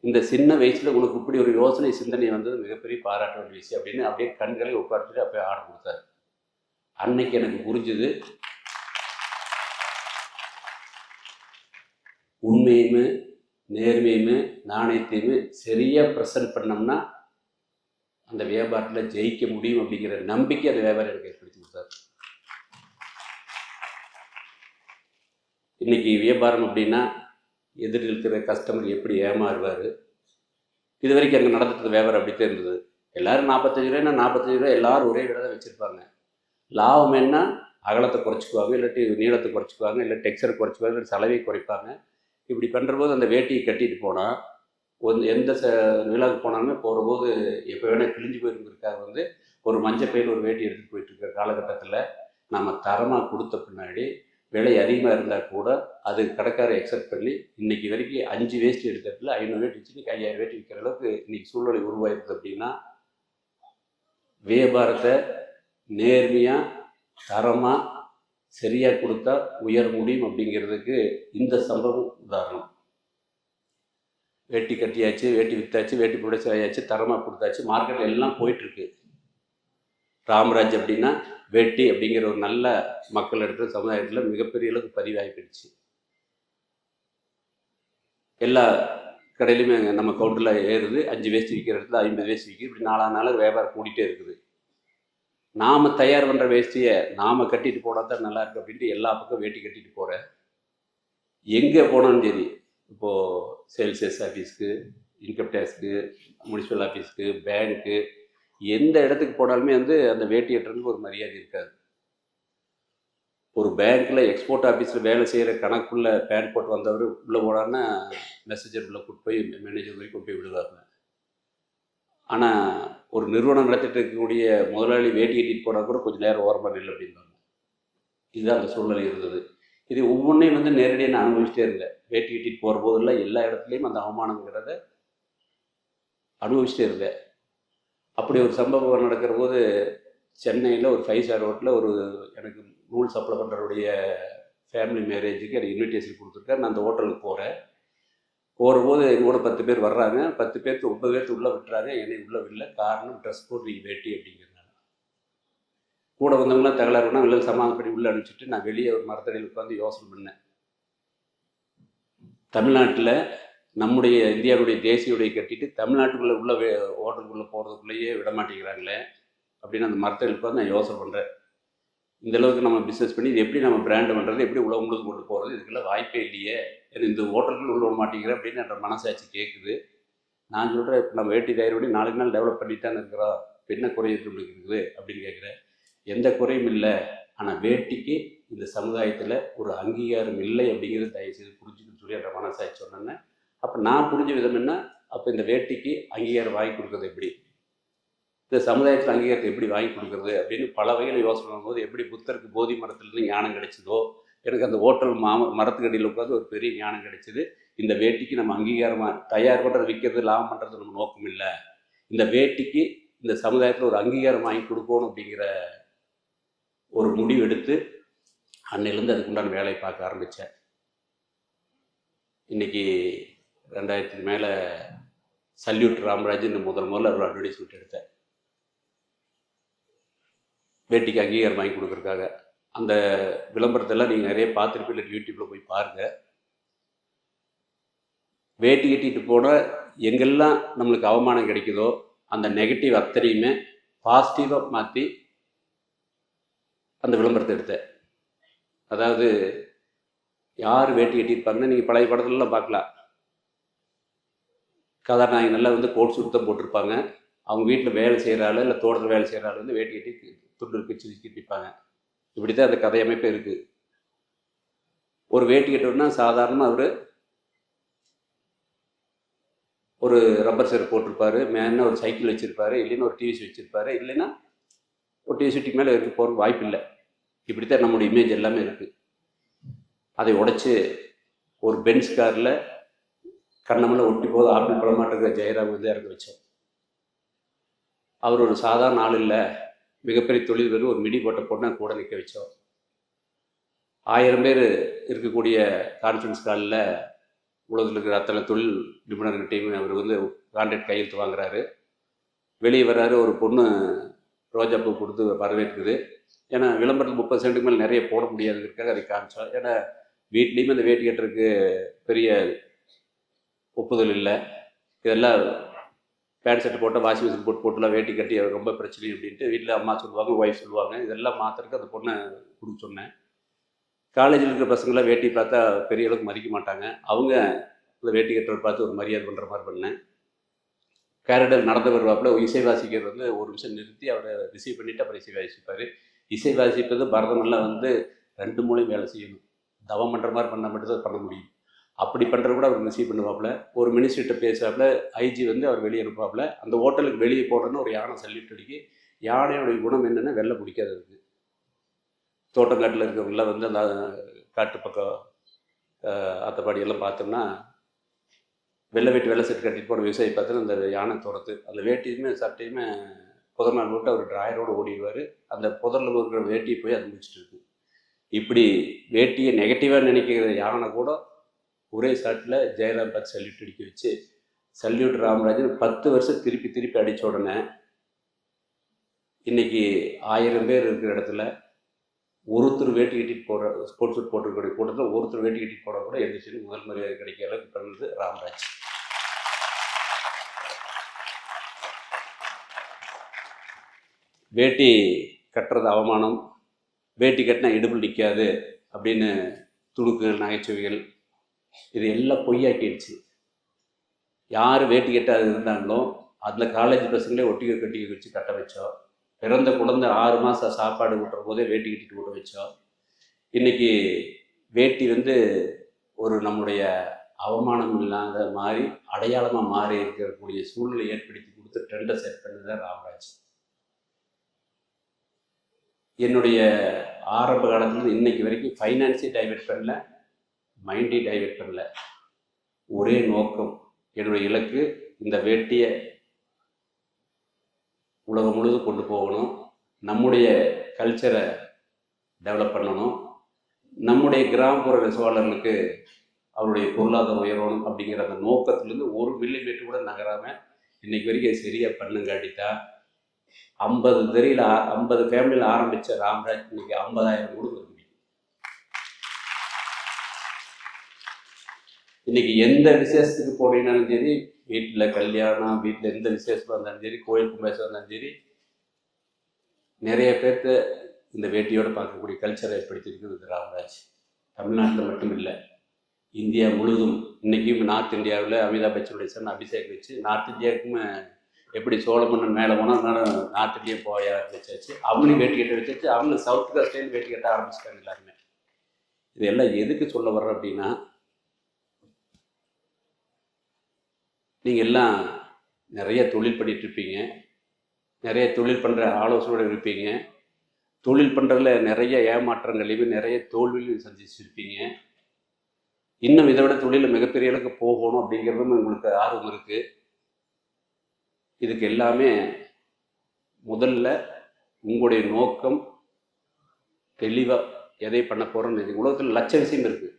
இந்த சின்ன வயசில் உனக்கு இப்படி ஒரு யோசனை சிந்தனை வந்தது மிகப்பெரிய பாராட்ட வேண்டிய விஷயம் அப்படின்னு அப்படியே கண்களை உட்காந்துட்டு அப்படியே ஆர்டர் கொடுத்தாரு. அன்னைக்கு எனக்கு புரிஞ்சுது, உண்மையுமே நேர்மையுமே நாணயத்தையுமே சரியாக ப்ரெசன்ட் பண்ணோம்னா அந்த வியாபாரத்தில் ஜெயிக்க முடியும் அப்படிங்கிற நம்பிக்கை அந்த வியாபாரம் எனக்கு ஏற்படுத்தி கொடுத்தாரு. இன்றைக்கி வியாபாரம் அப்படின்னா எதிரில் இருக்கிற கஸ்டமர் எப்படி ஏமாறுவார். இது வரைக்கும் அங்கே நடந்துட்டு வியாபாரம் அப்படித்தான் இருந்தது. எல்லோரும் 45 ரூபாய்னா 45 ரூபா எல்லோரும் ஒரே விட தான் வச்சுருப்பாங்க. லாபம் என்ன, அகலத்தை குறைச்சிக்குவாங்க, இல்லாட்டி நீளத்தை குறைச்சிக்குவாங்க, இல்லை டெக்ஸ்சரை குறைச்சிக்குவாங்க, இல்லை செலவை குறைப்பாங்க. இப்படி பண்ணுறபோது அந்த வேட்டியை கட்டிட்டு போனால் எந்த விழாவுக்கு போனாலுமே போகிறபோது எப்போ வேணால் கிழிஞ்சு போயிருக்கிறதுக்காக வந்து ஒரு மஞ்சள் பையில் ஒரு வேட்டி எடுத்துகிட்டு போயிட்டுருக்க காலகட்டத்தில் நம்ம தரமாக கொடுத்த பின்னாடி விலை அதிகமாக இருந்தால் கூட அது கடைக்காரை எக்ஸப்ட் பண்ணி இன்றைக்கி வரைக்கும் 5 வேஷ்டி எடுக்கிறதுல 500 வேட்டி வச்சு இன்றைக்கி 5000 வேட்டி விற்கிற அளவுக்கு இன்றைக்கி சூழ்நிலை உருவாயிருக்குது. அப்படின்னா வியாபாரத்தை நேர்மையாக தரமாக சரியாக கொடுத்தா உயர முடியும் அப்படிங்கிறதுக்கு இந்த சம்பவம் உதாரணம். வேட்டி கட்டியாச்சு, வேட்டி விற்றாச்சு, வேட்டி ப்ரொடக்ஷன் ஆயாச்சு, தரமாக கொடுத்தாச்சு, மார்க்கெட்டில் எல்லாம் போயிட்டுருக்கு. ராமராஜ் அப்படின்னா வேட்டி அப்படிங்கிற ஒரு நல்ல மக்கள் இடத்துல சமுதாயத்தில் மிகப்பெரிய அளவுக்கு பதிவாகி போயிடுச்சு. எல்லா கடையிலுமே நம்ம கவுண்டரில் ஏறுது. 5 வேஷ்டி விற்கிற இடத்துல 50 வேஷ்டி விற்கிது. இப்படி நாளாக வியாபாரம் கூட்டிகிட்டே இருக்குது. நாம் தயார் பண்ணுற வேஷ்டியை நாம் கட்டிட்டு போனால் தான் நல்லாயிருக்கு அப்படின்ட்டு எல்லா பக்கம் வேட்டி கட்டிட்டு போகிறேன். எங்கே போனாலும் சரி, இப்போது சேல்ஸ் ஆஃபீஸ்க்கு, இன்கம் டேக்ஸ்க்கு, முனிசிபல் ஆஃபீஸ்க்கு, பேங்க்கு, எந்த இடத்துக்கு போனாலுமே வந்து அந்த வேட்டி கட்டுறதுக்கு ஒரு மரியாதை இருக்காது. ஒரு பேங்க்கில் எக்ஸ்போர்ட் ஆஃபீஸில் வேலை செய்கிற கணக்குள்ளே பேன் போட்டு வந்தவர் உள்ளே போனான்னா மெசேஜர் உள்ளே கூட்டு போய் மேனேஜர் வரைக்கும் கொண்டு போய் விடுவாங்க. ஆனால் ஒரு நிறுவனம் நடத்திட்டு இருக்கக்கூடிய முதலாளி வேட்டி கட்டிட்டு போனால் கூட கொஞ்சம் நேரம் ஓரமாக நில் அப்படின்பாங்க. இதுதான் அந்த சூழ்நிலை இருந்தது. இது ஒவ்வொன்றையும் வந்து நேரடியாக நான் அனுபவிச்சிட்டே இருந்தேன். வேட்டி கட்டிட்டு போகிற போதெல்லாம் எல்லா இடத்துலையும் அந்த அவமானங்கிறத அனுபவிச்சிட்டே இருந்தேன். அப்படி ஒரு சம்பவம் நடக்கிற போது சென்னையில் ஒரு 5 ஸ்டார் ஹோட்டலில் ஒரு எனக்கு நூல் சப்ளை பண்ணுறவுடைய ஃபேமிலி மேரேஜுக்கு எனக்கு இன்விடேஷன் கொடுத்துருக்காரு. நான் அந்த ஹோட்டலுக்கு போகிறபோது எங்கூட 10 பேர் வர்றாங்க. 10 பேருக்கு 9 பேருக்கு உள்ளே விட்டுறாங்க, என்னை உள்ளே விடல. காரணம் ட்ரெஸ் கோட் வேட்டி அப்படிங்கிறதுனால. கூட வந்தவங்களாம் தகவலாக வெளில சமாதானப்படி உள்ளே அனுப்பிச்சிட்டு நான் வெளியே ஒரு மரத்தடியில் உட்காந்து யோசனை பண்ணேன். தமிழ்நாட்டில் நம்முடைய இந்தியாவுடைய தேசிய உடையை கட்டிட்டு தமிழ்நாட்டுக்குள்ளே உள்ள ஹோட்டலுக்குள்ளே போகிறதுக்குள்ளேயே விட மாட்டேங்கிறாங்களே அப்படின்னு அந்த மரத்தடியில் உட்காந்து நான் யோசனை பண்ணுறேன். இந்தளவுக்கு நம்ம பிஸ்னஸ் பண்ணி இது எப்படி நம்ம பிராண்டு பண்ணுறது, எப்படி உலகம் முழுக்க கொண்டு போகிறது, இதுக்கெல்லாம் வாய்ப்பே இல்லையே, ஏன்னா இந்த ஹோட்டலுக்குள்ள உள்ள விட மாட்டேங்கிறேன் அப்படின்னு என்ற மனசாட்சி கேட்குது. நான் சொல்கிறேன், இப்போ நம்ம வேட்டி தயார் பண்ணி நாளுக்கு நாள் டெவலப் பண்ணிட்டான்னு இருக்கிறோம், இப்போ என்ன குறை இருக்குது அப்படின்னு கேட்குறேன். எந்த குறையும் இல்லை, ஆனால் வேட்டிக்கு இந்த சமுதாயத்தில் ஒரு அங்கீகாரம் இல்லை அப்படிங்கிறது தயவுசெய்து புரிஞ்சுக்கணும்னு சொல்லி என்ற மனசாட்சி சொன்னேன்னு. அப்போ நான் புரிஞ்ச விதம் என்ன, அப்போ இந்த வேட்டிக்கு அங்கீகாரம் வாங்கி கொடுக்குறது எப்படி, இந்த சமுதாயத்தில் அங்கீகாரத்தை எப்படி வாங்கி கொடுக்குறது அப்படின்னு பல வகையில் யோசனை பண்ணும்போது, எப்படி புத்தருக்கு போதி மரத்துலேருந்து ஞானம் கிடைச்சதோ எனக்கு அந்த ஹோட்டல் மரத்துக்கடியில் உட்காந்து ஒரு பெரிய ஞானம் கிடைச்சிது. இந்த வேட்டிக்கு நம்ம அங்கீகாரமாக தயார் பண்ணுறது, விற்கிறது, லாபம் பண்ணுறது நம்ம நோக்கம் இல்லை, இந்த வேட்டிக்கு இந்த சமுதாயத்தில் ஒரு அங்கீகாரம் வாங்கி கொடுக்கணும் அப்படிங்கிற ஒரு முடிவு எடுத்து அன்னையிலேருந்து அதுக்குண்டான வேலையை பார்க்க ஆரம்பித்தேன். இன்றைக்கி 2000 மேலே சல்யூட் ராமராஜ் இந்த முதல்ல ஒரு அட்வர்டைஸ்மெண்ட் எடுத்தேன் வேட்டிக்கு அங்கீகாரம் வாங்கி கொடுக்குறதுக்காக. அந்த விளம்பரத்தெல்லாம் நீங்கள் நிறைய பார்த்துருப்பீங்க, இல்லை யூடியூப்பில் போய் பாருங்கள். வேட்டி கட்டிட்டு போனால் எங்கெல்லாம் நம்மளுக்கு அவமானம் கிடைக்குதோ அந்த நெகட்டிவ் அத்தனையுமே பாசிட்டிவாக மாற்றி அந்த விளம்பரத்தை எடுத்தேன். அதாவது யார் வேட்டி கட்டியிருப்பாங்கன்னு நீங்கள் பழைய படத்துலலாம் பார்க்கலாம். கதாநாயகன் நல்லா வந்து கோட் சுத்தம் போட்டிருப்பாங்க, அவங்க வீட்டில் வேலை செய்கிற ஆள் இல்லை தோட்டத்தில் வேலை செய்கிற ஆள் வந்து வேட்டி கட்டி துண்டு பிச்சு கட்டிப்பாங்க. இப்படி தான் அந்த கதையமைப்பே இருக்குது. ஒரு வேட்டி கட்டுறதுனா சாதாரணமாக ஒரு ரப்பர் செருப்பு போட்டிருப்பாரு, மேலே ஒரு சைக்கிள் வச்சுருப்பாரு, இல்லைன்னா ஒரு டிவிசி வச்சுருப்பாரு, இல்லைன்னா ஒரு டிவிசிட்டிக்கு மேலே இருக்க போகிற வாய்ப்பு இல்லை. இப்படித்தான் நம்மளுடைய இமேஜ் எல்லாமே இருக்குது. அதை உடைச்சி ஒரு பென்ஸ் காரில் கண்ணமெல்லாம் ஒட்டி போது ஆப்பிள் பழமாட்டுக்கிற ஜெயராம் வந்து இறங்க வச்சோம். அவர் ஒரு சாதாரண ஆள் இல்லை, மிகப்பெரிய தொழில்கள், ஒரு மிடி போட்ட பொண்ணை கூட நிற்க வச்சோம். 1000 பேர் இருக்கக்கூடிய கான்ஃபரன்ஸ் காலில் உலகத்தில் இருக்கிற அத்தனை தொழில் நிபுணர்கிட்டையும் அவர் வந்து கான்ட்ராக்ட் கையெழுத்து வாங்குறாரு. வெளியே வர்றாரு, ஒரு பொண்ணு ரோஜாப்பூ கொடுத்து வரவேற்குது. ஏன்னா விளம்பரத்தில் 30 சென்ட்டுக்கு மேலே நிறைய போட முடியாதுங்கிறதுக்காக அதை காமிச்சோம். ஏன்னா வீட்லேயுமே அந்த வேட்டி கட்டுறதுக்கு பெரிய ஒப்புதல் இல்லை. இதெல்லாம் பேண்ட் ஷர்ட் போட்டால் வாஷிங் மிஷின் போட்டுலாம் வேட்டி கட்டி ரொம்ப பிரச்சனை அப்படின்ட்டு வீட்டில் அம்மா சொல்லுவாங்க, ஒய்ஃப் சொல்லுவாங்க. இதெல்லாம் மாத்திரக்கு அந்த பொண்ணை கொடுக்க சொன்னேன். காலேஜில் இருக்கிற பசங்களாம் வேட்டி பார்த்தா பெரிய அளவுக்கு மதிக்க மாட்டாங்க, அவங்க இந்த வேட்டி கட்டுறதை பார்த்து ஒரு மரியாதை பண்ணுற மாதிரி பண்ணேன். கேரடல் நடந்து வருவாப்பில் இசை வாசிக்கிறது வந்து ஒரு நிமிஷம் நிறுத்தி அவரை ரிசீவ் பண்ணிவிட்டு அப்புறம் இசை வாசிப்பார். இசை வாசிப்பது பரதமெல்லாம் வந்து 2 மூலையும் வேலை செய்யணும், தவம் பண்ணுற மாதிரி பண்ணால் மட்டும்தான் பண்ண முடியும். அப்படி பண்ணுறது கூட அவர் ரிசீவ் பண்ணுவாப்புல. ஒரு மினிஸ்டர்கிட்ட பேசுவாப்புல, ஐஜி வந்து அவர் வெளியே இருப்பாப்புல. அந்த ஹோட்டலுக்கு வெளியே போடணும்னு ஒரு யானை சல்யூட் அடிக்கி. யானையோடைய குணம் என்னென்னா வெள்ளை பிடிக்காததுக்கு. தோட்டங்காட்டில் இருக்கிறவங்களாம் வந்து அந்த காட்டு பக்கம் அத்தைப்பாடியெல்லாம் பார்த்தோம்னா வெள்ளை வேட்டி வெள்ளை செட்டு கட்டிட்டு போன விவசாயி பார்த்தோன்னா அந்த யானை துரத்து. அந்த வேட்டியுமே சட்டையுமே புதர் நாள் போட்டு அவர் டிராயரோடு ஓடிடுவார். அந்த புதரில் இருக்கிற வேட்டியை போய் அது முடிச்சுட்டு இருக்கு. இப்படி வேட்டியை நெகட்டிவாக நினைக்கிற யானை கூட ஒரே ஷாட்டில் ஜெயலலிதா பார்த்து சல்யூட் அடிக்க வச்சு, சல்யூட் ராமராஜன் 10 வருஷம் திருப்பி திருப்பி அடித்த உடனே இன்னைக்கு 1000 பேர் இருக்கிற இடத்துல ஒருத்தர் வேட்டி கட்டிட்டு போகிற ஸ்போர்ட்ஸ் சூட் போட்டிருக்கக்கூடிய கூட்டத்தில் ஒருத்தர் வேட்டி கட்டிட்டு போட கூட எந்திரிச்சு முதல் மரியாதை கிடைக்கிற அளவுக்கு பண்ணது ராமராஜ். வேட்டி கட்டுறது அவமானம், வேட்டி கட்டினா இடுப்பில் நிற்காது அப்படின்னு துணுக்குகள், நகைச்சுவைகள், இது எல்லாம் பொய்யாக்கிடுச்சு. யார் வேட்டி கட்டாது இருந்தாங்களோ அதில் காலேஜ் பசங்களே ஒட்டிகை கட்டிக்கை வச்சு கட்ட வச்சோம். பிறந்த குழந்தை 6 மாதம் சாப்பாடு ஊட்டுற போதே வேட்டி கட்டிட்டு ஊட்ட வச்சோம். இன்றைக்கி வேட்டி வந்து ஒரு நம்முடைய அவமானம் இல்லாத மாதிரி அடையாளமாக மாறி இருக்கக்கூடிய சூழ்நிலை ஏற்படுத்தி கொடுத்து ட்ரெண்டை செட் பண்ணது ராமராஜ். என்னுடைய ஆரம்ப காலத்துலேருந்து இன்னைக்கு வரைக்கும் ஃபைனான்ஸை டைவெர்ட் பண்ணல, மைண்டை டைவெர்ட் பண்ணல. ஒரே நோக்கம், என்னுடைய இலக்கு இந்த வேட்டியை உலகம் முழுவதும் கொண்டு போகணும், நம்முடைய கல்ச்சரை டெவலப் பண்ணணும், நம்முடைய கிராமப்புற நெசவாளர்களுக்கு அவருடைய பொருளாதார உயரணும் அப்படிங்கிற அந்த நோக்கத்திலேருந்து ஒரு மில்லிமீட்டர் கூட நகராமல் இன்னைக்கு வரைக்கும் சரியாக பண்ணுங்காட்டித்தான் 50 ஃபேமிலியில் ஆரம்பித்த ராமராஜ் இன்னைக்கு 50,000 குடும்பம் இருக்கு. இன்னைக்கு எந்த விசேஷத்துக்கு போனீங்கன்னாலும் சரி, வீட்டில் கல்யாணம், வீட்டில் எந்த விசேஷமாக இருந்தாலும் சரி, கோயில் கும்பேசம் இருந்தாலும் சரி, நிறைய பேர்த்த இந்த வேட்டியோடு பார்க்கக்கூடிய கல்ச்சரை ஏற்படுத்தியிருக்கிறது ராமராஜ். தமிழ்நாட்டில் மட்டும் இல்லை, இந்தியா முழுதும். இன்றைக்கும் நார்த் இந்தியாவில் அமிதாப் பச்சனுடைய சன் அபிஷேக் வச்சு நார்த் இந்தியாவுக்குமே எப்படி சோழமன்னன் மேலே போனால் நார்த் இந்தியா போய ஆரம்பிச்சாச்சு. அவங்களையும் வேட்டி கட்ட வச்சாச்சு. அவங்க சவுத் காஸ்ட்லேயும் வேட்டி கட்ட ஆரம்பிச்சிட்டாங்க எல்லாருமே. இதெல்லாம் எதுக்கு சொல்ல வர்றேன் அப்படின்னா, நீங்கள் எல்லாம் நிறைய தொழில் பண்ணிகிட்டு இருப்பீங்க, நிறைய தொழில் பண்ணுற ஆலோசனையோடு இருப்பீங்க, தொழில் பண்ணுறதுல நிறைய ஏமாற்றங்களையும் நிறைய தோல்வியும் சந்திச்சிருப்பீங்க. இன்னும் இதை விட தொழிலில் மிகப்பெரிய அளவுக்கு போகணும் அப்படிங்கிறதும் உங்களுக்கு ஆர்வம் இருக்குது. இதுக்கு எல்லாமே முதல்ல உங்களுடைய நோக்கம் தெளிவாக எதை பண்ண போகிறோன்னு. உலகத்தில் லட்ச விஷயம் இருக்குது,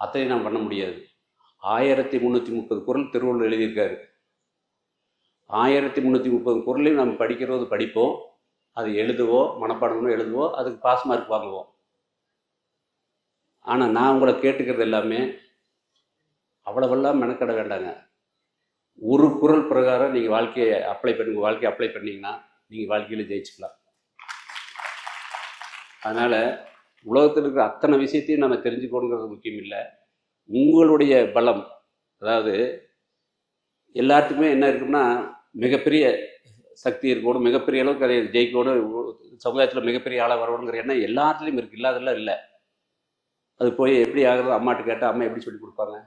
அத்தனை நாம் பண்ண முடியாது. 1330 குறள் திருவள்ளுவர் எழுதியிருக்காரு. 1330 குறளையும் நம்ம படிக்கிறது படிப்போம், அது எழுதுவோம், மனப்பாடம்னு எழுதுவோம், அதுக்கு பாஸ் மார்க் வாங்குவோம். ஆனால் நான் உங்களை கேட்டுக்கிறது எல்லாமே அவ்வளவெல்லாம் மெனக்கட வேண்டாங்க. ஒரு குறள் பிரகாரம் நீங்கள் வாழ்க்கையை அப்ளை பண்ணிங்கன்னா நீங்கள் வாழ்க்கையில் ஜெயிச்சுக்கலாம். அதனால் உலகத்தில் இருக்கிற அத்தனை விஷயத்தையும் நம்ம தெரிஞ்சுக்கணுங்கிறது முக்கியம் இல்லை. உங்களுடைய பலம், அதாவது எல்லாத்துக்குமே என்ன இருக்குன்னா, மிகப்பெரிய சக்தி இருக்கணும், மிகப்பெரிய அளவுக்கு அதை ஜெயிக்கணும், சமுதாயத்தில் மிகப்பெரிய ஆளாக வரணுங்கிற எண்ணம் எல்லாத்துலேயும் இருக்குது, இல்லாதெல்லாம் இல்லை. அது போய் எப்படி ஆகுறது, அம்மாட்டு கேட்டால் அம்மா எப்படி சொல்லி கொடுப்பாங்க,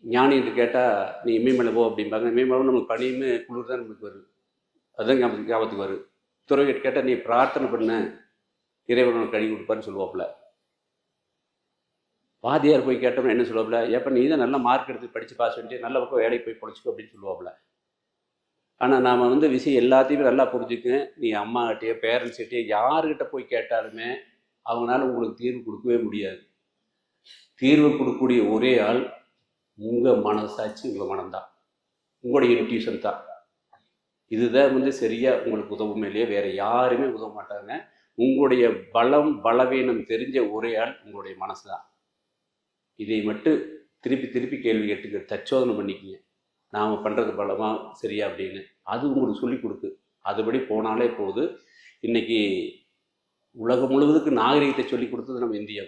ஞானிகிட்ட கேட்டால் நீ இமயமலை போ அப்படிம்பாங்க. இமயமலை நமக்கு பனியுமே குளிர் தான் நமக்கு வருது, அதுதான் ஞாபகத்துக்கு வருது. துறவிகிட்ட கேட்டால் நீ பிரார்த்தனை பண்ண, இறைவன் உனக்கு கழுவி கொடுப்பான்னு சொல்லுவாப்புல. வாதியார் போய் கேட்டோம்னா என்ன சொல்லுவாப்புல, ஏப்போ நீ தான் நல்ல மார்க் எடுத்து படித்து பாஸ் பண்ணிட்டு நல்ல பக்கம் வேலைக்கு போய் பொழைச்சிக்கோ அப்படின்னு சொல்லுவாப்புல. ஆனால் நாம் வந்து விஷயம் எல்லாத்தையுமே நல்லா புரிஞ்சுக்க, நீ அம்மாகிட்டேயோ பேரண்ட்ஸ்கிட்டேயோ யாருக்கிட்ட போய் கேட்டாலுமே அவங்களால உங்களுக்கு தீர்வு கொடுக்கவே முடியாது. தீர்வு கொடுக்கக்கூடிய ஒரே ஆள் உங்கள் மனசாட்சி, உங்கள் மனம்தான், உங்களுடைய இன்ட்யூஷன் தான். இதுதான் வந்து சரியாக உங்களுக்கு உதவும் இல்லையே, வேறு யாருமே உதவ மாட்டாங்க. உங்களுடைய பலம் பலவீனம் தெரிஞ்ச ஒரே ஆள் உங்களுடைய மனசு தான். இதை மட்டும் திருப்பி திருப்பி கேள்வி கேட்டுக்க, தச்சோதனை பண்ணிக்கிங்க, நாம் பண்ணுறது பலமா சரியா அப்படின்னு. அது உங்களுக்கு சொல்லி கொடுக்கு, அதுபடி போனாலே போது. இன்றைக்கி உலகம் முழுவதுக்கு நாகரிகத்தை சொல்லி கொடுத்தது நம்ம இந்தியா,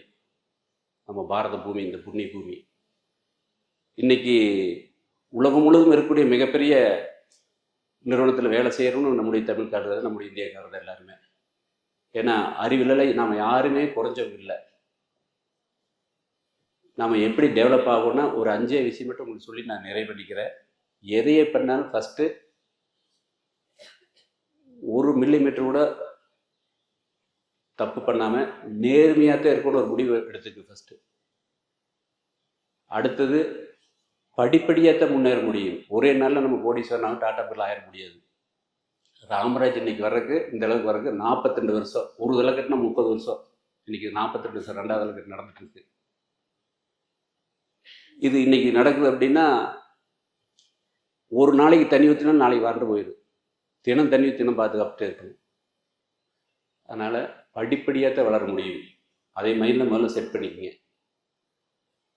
நம்ம பாரத பூமி, இந்த புண்ணிய பூமி. இன்றைக்கி உலகம் முழுவதும் இருக்கக்கூடிய மிகப்பெரிய நிறுவனத்தில் வேலை செய்கிறோன்னு நம்முடைய தமிழ்காரர், நம்முடைய இந்தியக்காரர் எல்லாருமே. ஏன்னா அறிவியலை நாம் யாருமே குறைஞ்சவங்க இல்லை. நாம் எப்படி டெவலப் ஆகும்னா ஒரு 5 விஷயம் மட்டும் உங்களுக்கு சொல்லி நான் நிறைவு பண்ணிக்கிறேன். எதையே பண்ணாலும் ஃபஸ்ட்டு 1 மில்லிமீட்டர் கூட தப்பு பண்ணாமல் நேர்மையாக தான் இருக்கணும் ஒரு முடிவு எடுத்துக்கு ஃபஸ்ட்டு. அடுத்தது படிப்படியாக முன்னேற முடியும். ஒரே நாளில் நம்ம கோடீஸ்வரனாக டாடா பில் ஆயிட முடியாது. ராமராஜ் இன்னைக்கு வர்றதுக்கு இந்த அளவுக்கு வர்றதுக்கு 42 வருஷம். ஒரு தலை கட்டினா 30 வருஷம். இன்னைக்கு 42 வருஷம் 2வது தலை கட்டு நடந்துட்டு இருக்கு. இது இன்னைக்கு நடக்குது அப்படின்னா ஒரு நாளைக்கு தண்ணி ஊற்றினா நாளைக்கு வறண்டு போயிடும். தினம் தண்ணி தினம் பாதுகாப்புட்டே இருக்கணும். அதனால் படிப்படியாக வளர முடியும். அதை மைண்டில் முதல்ல செட் பண்ணிக்கங்க.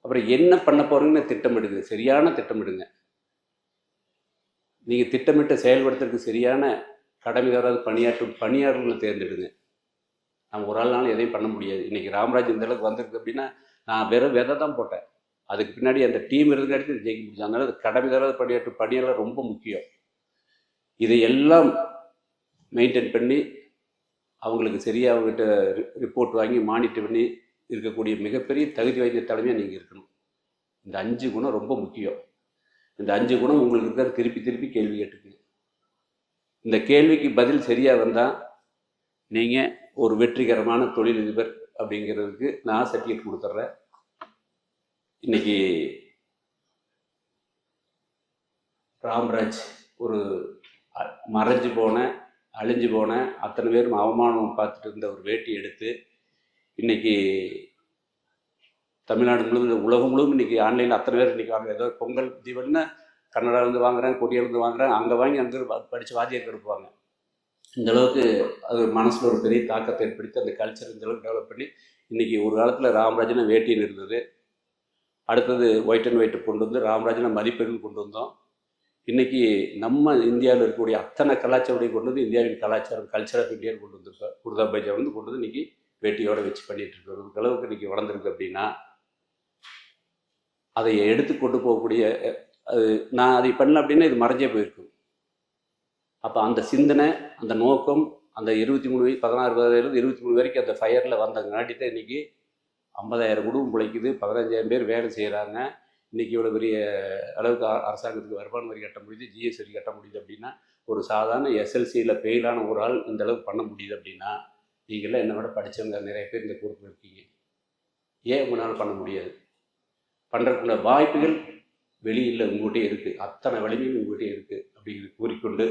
அப்புறம் என்ன பண்ண போகிறீங்கன்னு திட்டமிடுங்க. சரியான திட்டமிடுங்க. நீங்கள் திட்டமிட்ட செயல்படுத்துறதுக்கு சரியான கடமைதாராது பணியாற்றும் பணியாளர்களை தேர்ந்தெடுங்க. நம்ம ஒரு ஆள்னாலும் எதையும் பண்ண முடியாது. இன்றைக்கி ராமராஜ் இந்த அளவுக்கு வந்திருக்கு அப்படின்னா நான் வெறும் விதை தான் போட்டேன். அதுக்கு பின்னாடி அந்த டீம் இருக்கிறதுக்கு ஜெயிக்க முடியும். அதனால் அது கடமைதாராது பணியாற்றும் பணியாளர் ரொம்ப முக்கியம். இதையெல்லாம் மெயின்டைன் பண்ணி அவங்களுக்கு சரியாக அவங்ககிட்ட ரிப்போர்ட் வாங்கி மானிட்டர் பண்ணி இருக்கக்கூடிய மிகப்பெரிய தகுதி வாய்ந்த தலைமையாக நீங்கள் இருக்கணும். இந்த 5 குணம் ரொம்ப முக்கியம். இந்த 5 குணம் உங்களுக்கு இருக்கிற திருப்பி கேள்வி கேட்டுக்குங்க. இந்த கேள்விக்கு பதில் சரியாக வந்தால் நீங்கள் ஒரு வெற்றிகரமான தொழிலதிபர் அப்படிங்கிறதுக்கு நான் சர்டிஃபிகேட் கொடுத்துட்றேன். இன்னைக்கு ராம்ராஜ் ஒரு மறைஞ்சு போன அழிஞ்சு போன அத்தனை பேரும் அவமானம் பார்த்துட்டு இருந்த ஒரு வேட்டி எடுத்து இன்னைக்கு தமிழ்நாடு முழுவதும் உலகம் முழுவதும் இன்னைக்கு ஆன்லைனில் அத்தனை பேர் இன்னைக்கு வாங்க. ஏதோ பொங்கல் தீபாவளின்னா கன்னடாவிலேருந்து வாங்குறாங்க, கொரியாவிலேருந்து வாங்குறாங்க, அங்கே வாங்கி அங்கே படித்து வாத்தியார் எடுப்பாங்க. இந்த அளவுக்கு அது மனசில் ஒரு பெரிய தாக்கத்தை ஏற்படுத்தி அந்த கல்ச்சர் இந்த அளவுக்கு டெவலப் பண்ணி இன்றைக்கி ஒரு காலத்தில் ராமராஜனை வேட்டின்னு இருந்தது. அடுத்தது ஒயிட் அண்ட் ஒயிட் கொண்டு வந்து ராமராஜனை மதிப்பெண் கொண்டு வந்தோம். இன்றைக்கி நம்ம இந்தியாவில் இருக்கக்கூடிய அத்தனை கலாச்சாரத்தையும் கொண்டு வந்து இந்தியாவின் கலாச்சாரம் கல்ச்சர் ஆஃப் இந்தியான்னு கொண்டு வந்திருக்கோம். குர்தா பைஜா வந்து கொண்டு வந்து இன்றைக்கி வேட்டியோடு வச்சு பண்ணிகிட்டு இருக்கிறது அளவுக்கு இன்றைக்கி வளர்ந்துருக்கு. அப்படின்னா அதை எடுத்து கொண்டு போகக்கூடிய அது நான் அதை பண்ணல அப்படின்னா இது மறைஞ்சே போயிருக்கும். அப்போ அந்த சிந்தனை அந்த நோக்கம் அந்த 23 வயசு 16 வயதுலேருந்து 23 வரைக்கும் அந்த ஃபயரில் வந்தங்காட்டி தான் இன்றைக்கி 50,000 குடும்பம் பிழைக்குது, 15,000 பேர் வேலை செய்கிறாங்க. இன்றைக்கி இவ்வளோ பெரிய அளவுக்கு அரசாங்கத்துக்கு வருமான வரி கட்ட முடியுது, ஜிஎஸ்டி கட்ட முடியுது. அப்படின்னா ஒரு சாதாரண எஸ்எல்சியில் ஃபெயிலான ஒரு ஆள் இந்த அளவுக்கு பண்ண முடியுது அப்படின்னா நீங்களாம் என்னை விட படித்தவங்க நிறைய பேர் இந்த குரூப்பில் இருக்கீங்க. ஏன் உங்களால் பண்ண முடியாது? பண்ணுறதுக்குள்ள வாய்ப்புகள் வெளியில் உங்கள்கிட்டே இருக்குது. அத்தனை வலிமையும் உங்கள்கிட்டே இருக்குது அப்படிங்கிறது கூறிக்கொண்டு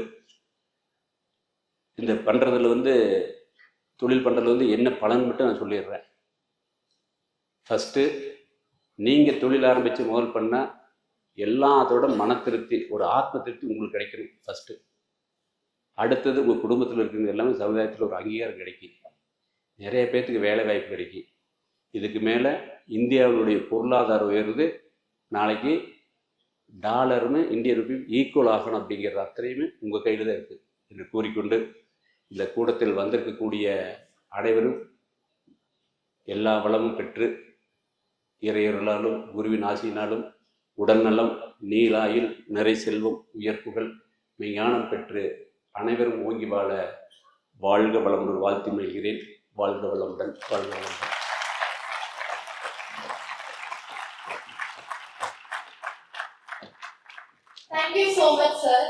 இந்த பண்ணுறதுல தொழில் பண்ணுறதுல என்ன பலன் மட்டும் நான் சொல்லிடுறேன். ஃபஸ்ட்டு நீங்கள் தொழில் ஆரம்பித்து முதல் பண்ணால் எல்லாத்தோட மன திருப்தி ஒரு ஆத்ம திருப்தி உங்களுக்கு கிடைக்கணும் ஃபஸ்ட்டு. அடுத்தது உங்கள் குடும்பத்தில் இருக்கிறவங்க எல்லாமே சமுதாயத்தில் ஒரு அங்கீகாரம் கிடைக்கும். நிறைய பேர்த்துக்கு வேலை வாய்ப்பு கிடைக்கும். இதுக்கு மேலே இந்தியாவுடைய பொருளாதாரம் உயருது. நாளைக்கு டாலர்னு இந்திய ரூபி ஈக்குவல் ஆகணும் அப்படிங்கிறது அத்தனையுமே உங்கள் கையில் தான் இருக்குது என்று கூறிக்கொண்டு இந்த கூட்டத்தில் வந்திருக்கக்கூடிய அனைவரும் எல்லா வளமும் பெற்று இறையொருளாலும் குருவின் ஆசியினாலும் உடல்நலம் நீலாயில் நிறை செல்வம் உயர்ப்புகள் மெய்ஞானம் பெற்று அனைவரும் ஓங்கி வாழ வாழ்க வளமுடன் வாழ்த்தி மகிழ்கிறேன். வாழ்க வளமுடன், வாழ்க வளமுடன். Thank you so much, sir.